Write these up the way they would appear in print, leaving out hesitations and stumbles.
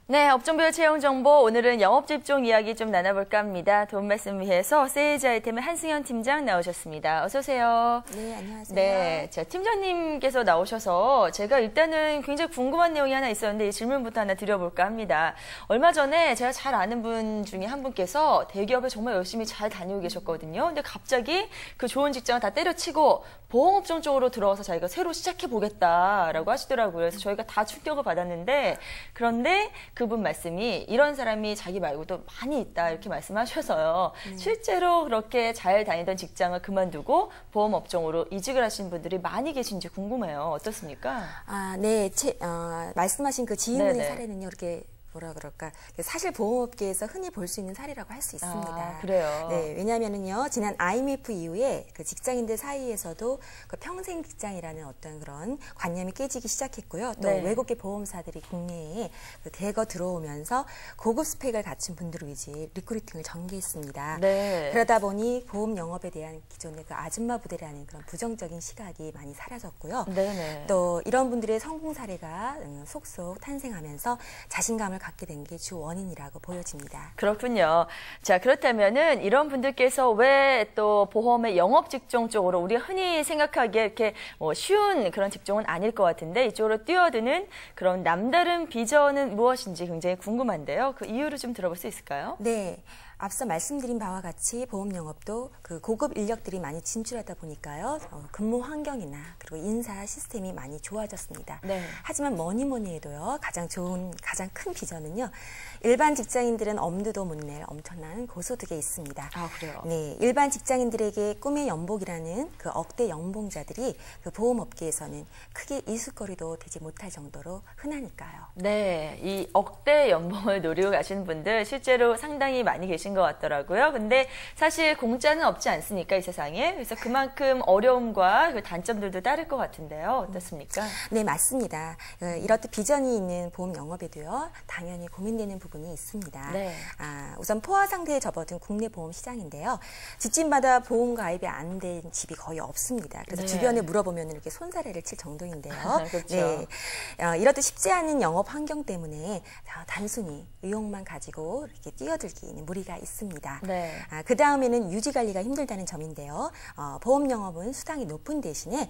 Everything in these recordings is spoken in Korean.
네, 업종별 채용 정보, 오늘은 영업직종 이야기 좀 나눠볼까 합니다. 도움 말씀 위해서 세이지 아이템의 한승현 팀장 나오셨습니다. 어서 오세요. 네, 안녕하세요. 네, 자, 팀장님께서 나오셔서 제가 일단은 굉장히 궁금한 내용이 하나 있었는데 이 질문부터 하나 드려볼까 합니다. 얼마 전에 제가 잘 아는 분 중에 한 분께서 대기업에 정말 열심히 잘 다니고 계셨거든요. 근데 갑자기 그 좋은 직장을 다 때려치고 보험업종 쪽으로 들어와서 자기가 새로 시작해보겠다라고 하시더라고요. 그래서 저희가 다 충격을 받았는데, 그런데 그분 말씀이 이런 사람이 자기 말고도 많이 있다 이렇게 말씀하셔서요. 실제로 그렇게 잘 다니던 직장을 그만두고 보험업종으로 이직을 하신 분들이 많이 계신지 궁금해요. 어떻습니까? 네, 말씀하신 그 지인분의 네네. 사례는요, 이렇게 뭐라 그럴까, 사실 보험업계에서 흔히 볼 수 있는 사례라고 할 수 있습니다. 아, 그래요? 네, 왜냐하면은요, 지난 IMF 이후에 그 직장인들 사이에서도 그 평생 직장이라는 어떤 그런 관념이 깨지기 시작했고요. 또 네. 외국계 보험사들이 국내에 그 대거 들어오면서 고급 스펙을 갖춘 분들을 위해 리크루팅을 전개했습니다. 네. 그러다 보니 보험 영업에 대한 기존의 그 아줌마 부대라는 그런 부정적인 시각이 많이 사라졌고요. 네네. 또 이런 분들의 성공 사례가 속속 탄생하면서 자신감을 갖게 된 게 주 원인이라고 보여집니다. 그렇군요. 자, 그렇다면은 이런 분들께서 왜 또 보험의 영업 직종 쪽으로 우리가 흔히 생각하기에 이렇게 쉬운 그런 직종은 아닐 것 같은데 이쪽으로 뛰어드는 그런 남다른 비전은 무엇인지 굉장히 궁금한데요. 그 이유를 좀 들어볼 수 있을까요? 네. 앞서 말씀드린 바와 같이 보험 영업도 그 고급 인력들이 많이 진출하다 보니까요. 근무 환경이나 그리고 인사 시스템이 많이 좋아졌습니다. 네. 하지만 뭐니 해도요. 가장 큰 비전은요. 일반 직장인들은 엄두도 못 낼 엄청난 고소득에 있습니다. 아, 그래요? 네, 일반 직장인들에게 꿈의 연봉이라는 그 억대 연봉자들이 그 보험업계에서는 크게 이웃거리도 되지 못할 정도로 흔하니까요. 네, 이 억대 연봉을 노리고 가시는 분들 실제로 상당히 많이 계신 것 같더라고요. 근데 사실 공짜는 없지 않습니까, 이 세상에? 그래서 그만큼 어려움과 그 단점들도 따를 것 같은데요. 어떻습니까? 네, 맞습니다. 이렇듯 비전이 있는 보험 영업에도요, 당연히 고민되는 부분이 있습니다. 네. 우선 포화 상태에 접어든 국내 보험 시장인데요. 집집마다 보험 가입이 안 된 집이 거의 없습니다. 그래서 네. 주변에 물어보면 이렇게 손사래를 칠 정도인데요. 그렇죠. 네. 이렇듯 쉽지 않은 영업 환경 때문에 단순히 의욕만 가지고 이렇게 뛰어들기에는 무리가 있습니다. 네. 그 다음에는 유지 관리가 힘들다는 점인데요. 보험 영업은 수당이 높은 대신에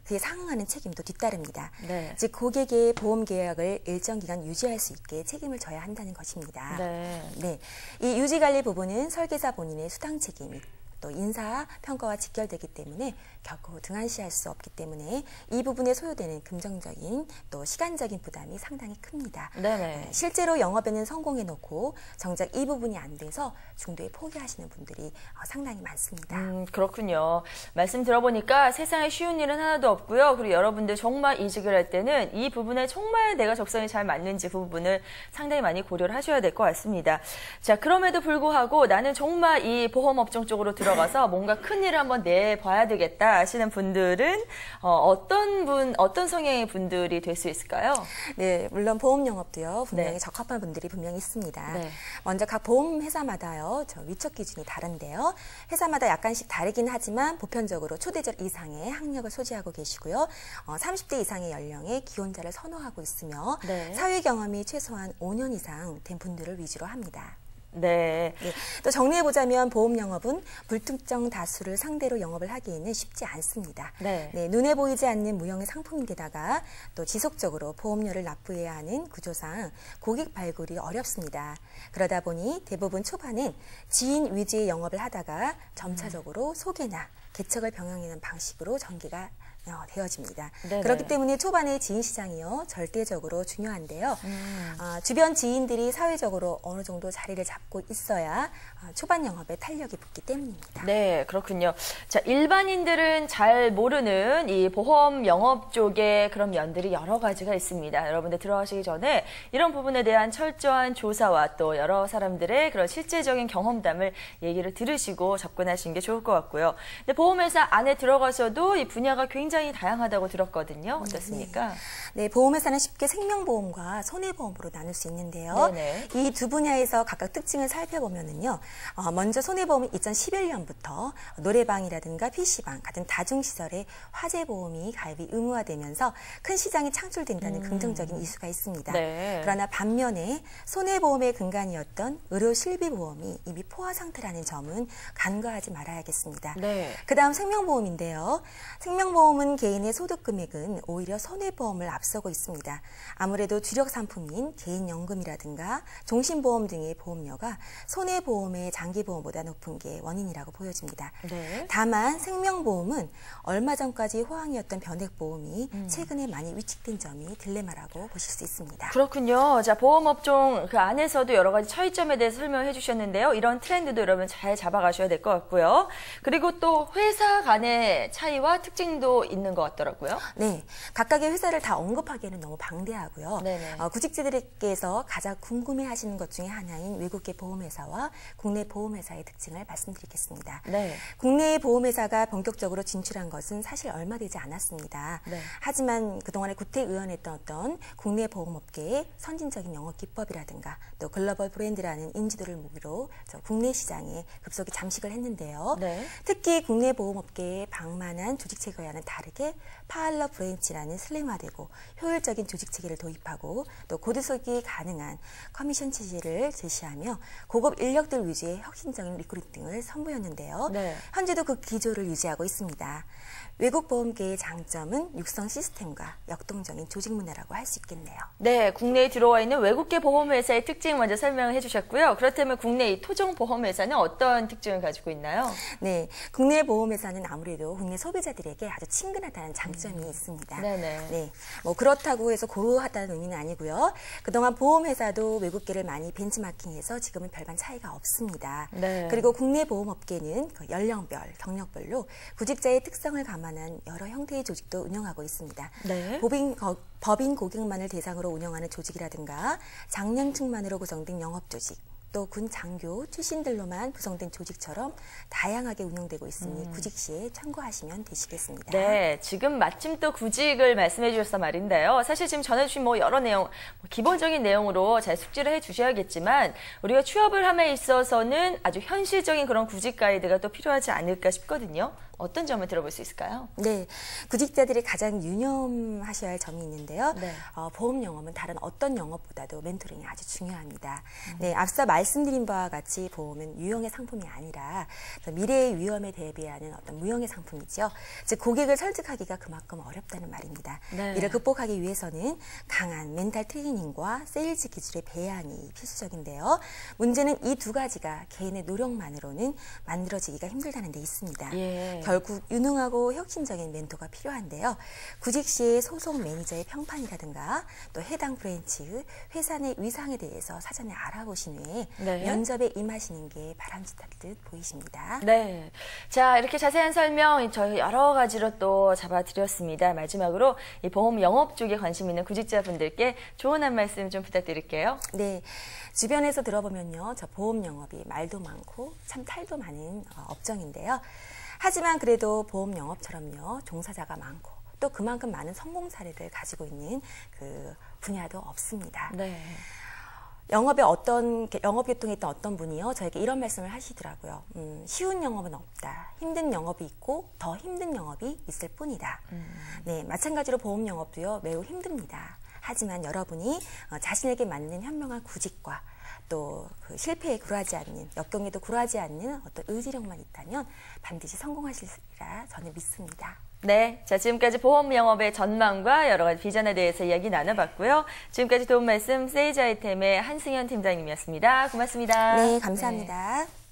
그에 상응하는 책임도 뒤따릅니다. 네. 즉 고객의 보험 계약을 일정 기간 유지할 수 있게 책임을 져야 한다는 것입니다. 네. 네, 이 유지 관리 부분은 설계사 본인의 수당 책임이 또 인사 평가와 직결되기 때문에 결코 등한시할 수 없기 때문에 이 부분에 소요되는 금전적인 또 시간적인 부담이 상당히 큽니다. 네네. 실제로 영업에는 성공해놓고 정작 이 부분이 안 돼서 중도에 포기하시는 분들이 상당히 많습니다. 그렇군요. 말씀 들어보니까 세상에 쉬운 일은 하나도 없고요. 그리고 여러분들 정말 이직을 할 때는 이 부분에 정말 내가 적성에 잘 맞는지 그 부분을 상당히 많이 고려를 하셔야 될 것 같습니다. 자, 그럼에도 불구하고 나는 정말 이 보험업종 쪽으로 들어가서 뭔가 큰 일을 한번 내봐야 되겠다 하시는 분들은 어떤 성향의 분들이 될 수 있을까요? 네, 물론 보험 영업도요. 분명히 네. 적합한 분들이 분명히 있습니다. 네. 먼저 각 보험 회사마다요. 위촉 기준이 다른데요. 회사마다 약간씩 다르긴 하지만 보편적으로 초대절 이상의 학력을 소지하고 계시고요. 30대 이상의 연령의 기혼자를 선호하고 있으며 네. 사회 경험이 최소한 5년 이상 된 분들을 위주로 합니다. 네. 네, 또 정리해보자면 보험 영업은 불특정 다수를 상대로 영업을 하기에는 쉽지 않습니다. 네. 네, 눈에 보이지 않는 무형의 상품인데다가 또 지속적으로 보험료를 납부해야 하는 구조상 고객 발굴이 어렵습니다. 그러다 보니 대부분 초반엔 지인 위주의 영업을 하다가 점차적으로 소개나 개척을 병행하는 방식으로 전개가 되어집니다. 네네. 그렇기 때문에 초반에 지인 시장이요 절대적으로 중요한데요. 주변 지인들이 사회적으로 어느 정도 자리를 잡고 있어야 초반 영업에 탄력이 붙기 때문입니다. 네, 그렇군요. 자, 일반인들은 잘 모르는 이 보험 영업 쪽에 그런 면들이 여러 가지가 있습니다. 여러분들 들어가시기 전에 이런 부분에 대한 철저한 조사와 또 여러 사람들의 그런 실제적인 경험담을 얘기를 들으시고 접근하시는 게 좋을 것 같고요. 근데 보험회사 안에 들어가서도 이 분야가 굉장히 굉장히 다양하다고 들었거든요. 어떻습니까? 네, 보험회사는 쉽게 생명보험과 손해보험으로 나눌 수 있는데요. 이 두 분야에서 각각 특징을 살펴보면은요. 먼저 손해보험은 2011년부터 노래방이라든가 PC방 같은 다중시설에 화재보험이 가입이 의무화되면서 큰 시장이 창출된다는 긍정적인 이슈가 있습니다. 네. 그러나 반면에 손해보험의 근간이었던 의료실비보험이 이미 포화 상태라는 점은 간과하지 말아야겠습니다. 네. 그다음 생명보험인데요. 생명보험은 개인의 소득금액은 오히려 손해보험을 앞서고 있습니다. 아무래도 주력 상품인 개인연금이라든가 종신보험 등의 보험료가 손해보험의 장기보험보다 높은 게 원인이라고 보여집니다. 네. 다만 생명보험은 얼마 전까지 호황이었던 변액보험이 최근에 많이 위축된 점이 딜레마라고 보실 수 있습니다. 그렇군요. 자, 보험업종 그 안에서도 여러 가지 차이점에 대해서 설명해 주셨는데요. 이런 트렌드도 여러분 잘 잡아가셔야 될 것 같고요. 그리고 또 회사 간의 차이와 특징도 있는 것 같더라고요. 네, 각각의 회사를 다 언급하기에는 너무 방대하고요. 네네. 구직자들께서 가장 궁금해하시는 것 중에 하나인 외국계 보험회사와 국내 보험회사의 특징을 말씀드리겠습니다. 네. 국내의 보험회사가 본격적으로 진출한 것은 사실 얼마 되지 않았습니다. 네. 하지만 그동안에 구태의원했던 어떤 국내 보험업계의 선진적인 영업 기법이라든가 또 글로벌 브랜드라는 인지도를 무기로 국내 시장에 급속히 잠식을 했는데요. 네. 특히 국내 보험업계의 방만한 조직체계와는 다르게 파일럿 브랜치라는 슬림화되고 효율적인 조직체계를 도입하고 또 고도속이 가능한 커미션 체제를 제시하며 고급 인력들 위주의 혁신적인 리크루팅을 선보였는데요. 네. 현재도 그 기조를 유지하고 있습니다. 외국 보험계의 장점은 육성 시스템과 역동적인 조직 문화라고 할 수 있겠네요. 네, 국내에 들어와 있는 외국계 보험회사의 특징 먼저 설명을 해주셨고요. 그렇다면 국내 이 토종보험회사는 어떤 특징을 가지고 있나요? 네, 국내 보험회사는 아무래도 국내 소비자들에게 아주 친근하다는 장점이 있습니다. 네네. 네, 뭐 그렇다고 해서 고루하다는 의미는 아니고요. 그동안 보험회사도 외국계를 많이 벤치마킹해서 지금은 별반 차이가 없습니다. 네. 그리고 국내 보험업계는 그 연령별, 경력별로 구직자의 특성을 감안한 여러 형태의 조직도 운영하고 있습니다. 네. 법인 고객만을 대상으로 운영하는 조직이라든가 장년층만으로 구성된 영업조직, 또 군 장교 출신들로만 구성된 조직처럼 다양하게 운영되고 있으니 구직 시에 참고하시면 되시겠습니다. 네, 지금 마침 또 구직을 말씀해 주셔서 말인데요. 사실 지금 전해주신 여러 내용, 기본적인 내용으로 잘 숙지를 해 주셔야겠지만 우리가 취업을 함에 있어서는 아주 현실적인 그런 구직 가이드가 또 필요하지 않을까 싶거든요. 어떤 점을 들어볼 수 있을까요? 네, 구직자들이 가장 유념하셔야 할 점이 있는데요. 네. 보험 영업은 다른 어떤 영업보다도 멘토링이 아주 중요합니다. 네, 앞서 말씀드린 바와 같이 보험은 유형의 상품이 아니라 미래의 위험에 대비하는 어떤 무형의 상품이죠. 즉 고객을 설득하기가 그만큼 어렵다는 말입니다. 네. 이를 극복하기 위해서는 강한 멘탈 트레이닝과 세일즈 기술의 배양이 필수적인데요. 문제는 이 두 가지가 개인의 노력만으로는 만들어지기가 힘들다는 데 있습니다. 예. 결국 유능하고 혁신적인 멘토가 필요한데요. 구직 시에 소속 매니저의 평판이라든가 또 해당 브랜치, 회사 내 위상에 대해서 사전에 알아보신 후에 네. 면접에 임하시는 게 바람직할 듯 보이십니다. 네. 자, 이렇게 자세한 설명 저희 여러 가지로 또 잡아드렸습니다. 마지막으로 이 보험 영업 쪽에 관심 있는 구직자분들께 조언 한 말씀 좀 부탁드릴게요. 네. 주변에서 들어보면요. 저 보험 영업이 말도 많고 참 탈도 많은 업종인데요. 하지만 그래도 보험 영업처럼요. 종사자가 많고 또 그만큼 많은 성공 사례를 가지고 있는 그 분야도 없습니다. 네. 영업계통에 있던 어떤 분이요. 저에게 이런 말씀을 하시더라고요. 쉬운 영업은 없다. 힘든 영업이 있고 더 힘든 영업이 있을 뿐이다. 네, 마찬가지로 보험 영업도요. 매우 힘듭니다. 하지만 여러분이 자신에게 맞는 현명한 구직과 또 그 실패에 굴하지 않는, 역경에도 굴하지 않는 어떤 의지력만 있다면 반드시 성공하시리라 저는 믿습니다. 네, 자 지금까지 보험 영업의 전망과 여러 가지 비전에 대해서 이야기 나눠봤고요. 지금까지 도움 말씀 세이지 아이템의 한승현 팀장님이었습니다. 고맙습니다. 네, 감사합니다. 네.